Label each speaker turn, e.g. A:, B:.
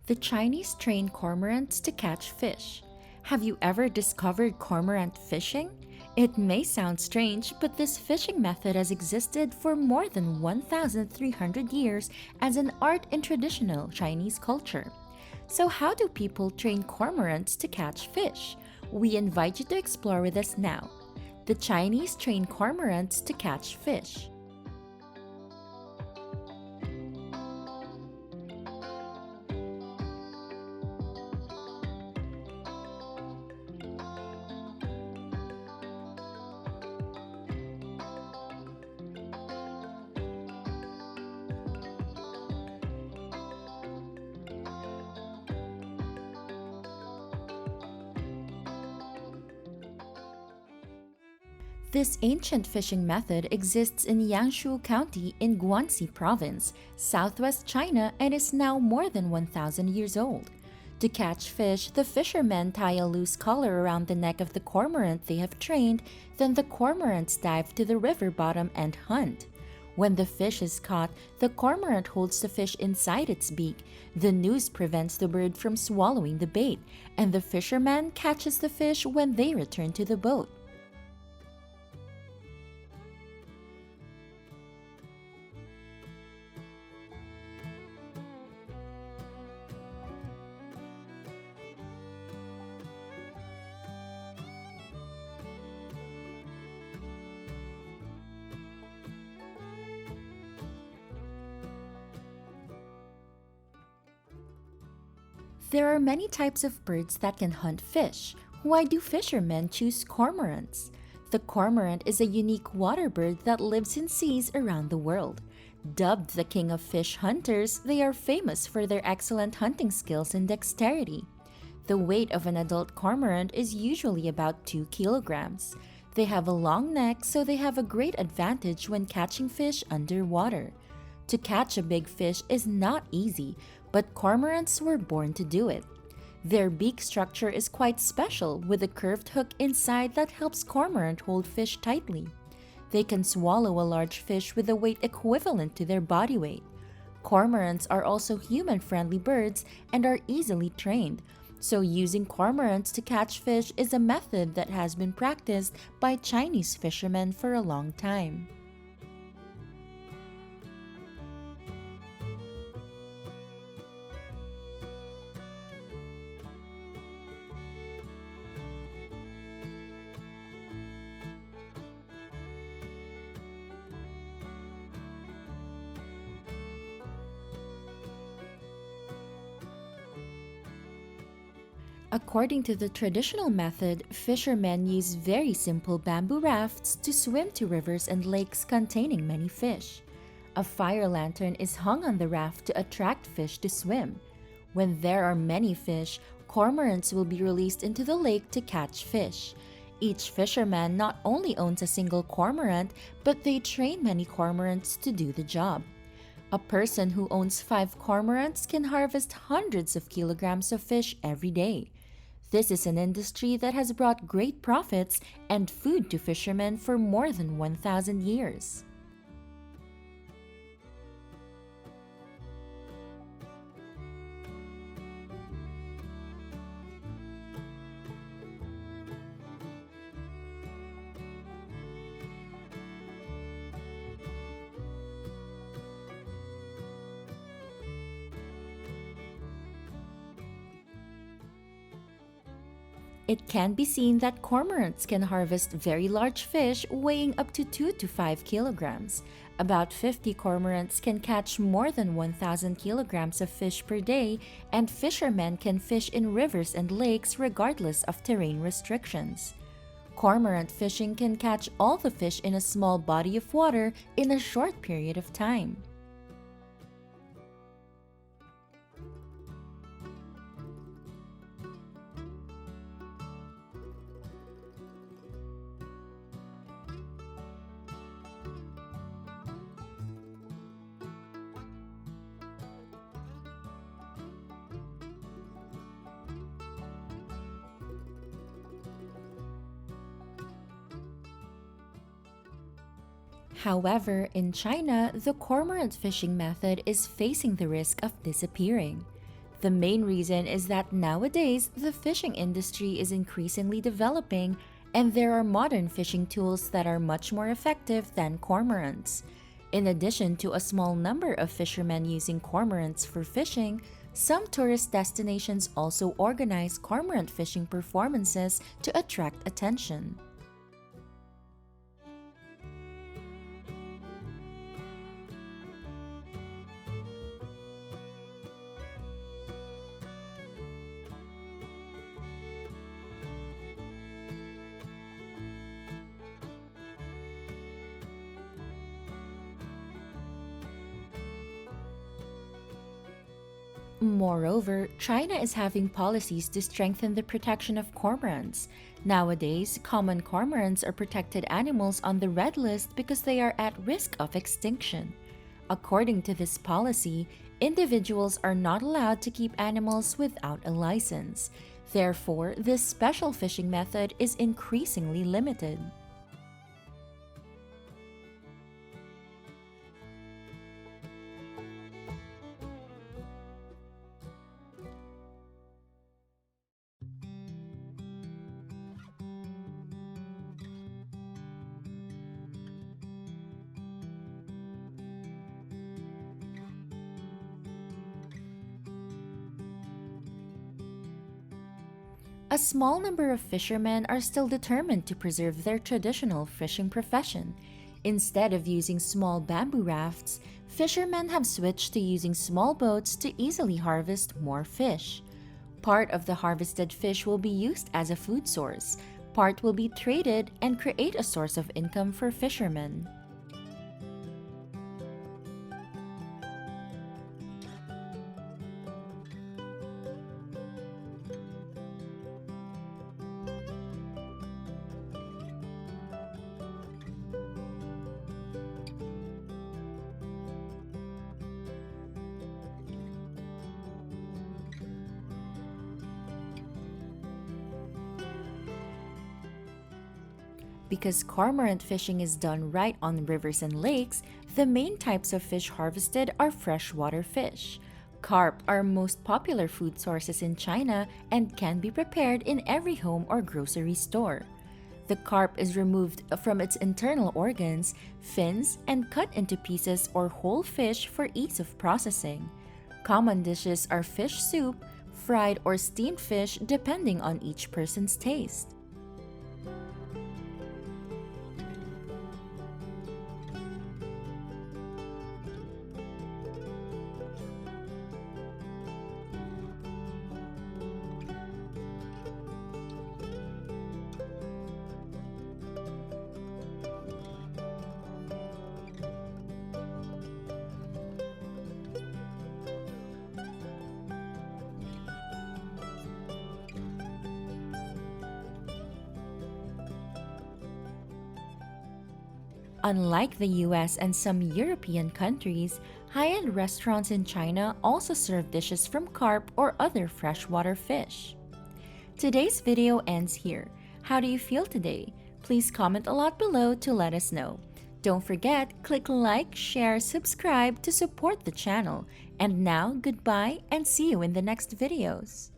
A: The Chinese train cormorants to catch fish. Have you ever discovered cormorant fishing? It may sound strange, but this fishing method has existed for more than 1,300 years as an art in traditional Chinese culture. So, how do people train cormorants to catch fish? We invite you to explore with us now. The Chinese train cormorants to catch fish. This ancient fishing method exists in Yangshu County in Guangxi Province, southwest China, and is now more than 1,000 years old. To catch fish, the fishermen tie a loose collar around the neck of the cormorant they have trained, then the cormorants dive to the river bottom and hunt. When the fish is caught, the cormorant holds the fish inside its beak. The noose prevents the bird from swallowing the bait, and the fisherman catches the fish when they return to the boat. There are many types of birds that can hunt fish. Why do fishermen choose cormorants? The cormorant is a unique water bird that lives in seas around the world. Dubbed the king of fish hunters, they are famous for their excellent hunting skills and dexterity. The weight of an adult cormorant is usually about 2 kilograms. They have a long neck, so they have a great advantage when catching fish underwater. To catch a big fish is not easy, but cormorants were born to do it. Their beak structure is quite special, with a curved hook inside that helps cormorant hold fish tightly. They can swallow a large fish with a weight equivalent to their body weight. Cormorants are also human-friendly birds and are easily trained, so using cormorants to catch fish is a method that has been practiced by Chinese fishermen for a long time. According to the traditional method, fishermen use very simple bamboo rafts to swim to rivers and lakes containing many fish. A fire lantern is hung on the raft to attract fish to swim. When there are many fish, cormorants will be released into the lake to catch fish. Each fisherman not only owns a single cormorant, but they train many cormorants to do the job. A person who owns 5 cormorants can harvest hundreds of kilograms of fish every day. This is an industry that has brought great profits and food to fishermen for more than 1,000 years. It can be seen that cormorants can harvest very large fish weighing up to 2 to 5 kilograms. About 50 cormorants can catch more than 1,000 kilograms of fish per day, and fishermen can fish in rivers and lakes regardless of terrain restrictions. Cormorant fishing can catch all the fish in a small body of water in a short period of time. However, in China, the cormorant fishing method is facing the risk of disappearing. The main reason is that nowadays the fishing industry is increasingly developing and there are modern fishing tools that are much more effective than cormorants. In addition to a small number of fishermen using cormorants for fishing, some tourist destinations also organize cormorant fishing performances to attract attention. Moreover, China is having policies to strengthen the protection of cormorants. Nowadays, common cormorants are protected animals on the red list because they are at risk of extinction. According to this policy, individuals are not allowed to keep animals without a license. Therefore, this special fishing method is increasingly limited. A small number of fishermen are still determined to preserve their traditional fishing profession. Instead of using small bamboo rafts, fishermen have switched to using small boats to easily harvest more fish. Part of the harvested fish will be used as a food source, part will be traded and create a source of income for fishermen. Because cormorant fishing is done right on rivers and lakes, the main types of fish harvested are freshwater fish. Carp are most popular food sources in China and can be prepared in every home or grocery store. The carp is removed from its internal organs, fins, and cut into pieces or whole fish for ease of processing. Common dishes are fish soup, fried or steamed fish depending on each person's taste. Unlike the US and some European countries, high-end restaurants in China also serve dishes from carp or other freshwater fish. Today's video ends here. How do you feel today? Please comment a lot below to let us know. Don't forget, click like, share, subscribe to support the channel. And now, goodbye and see you in the next videos.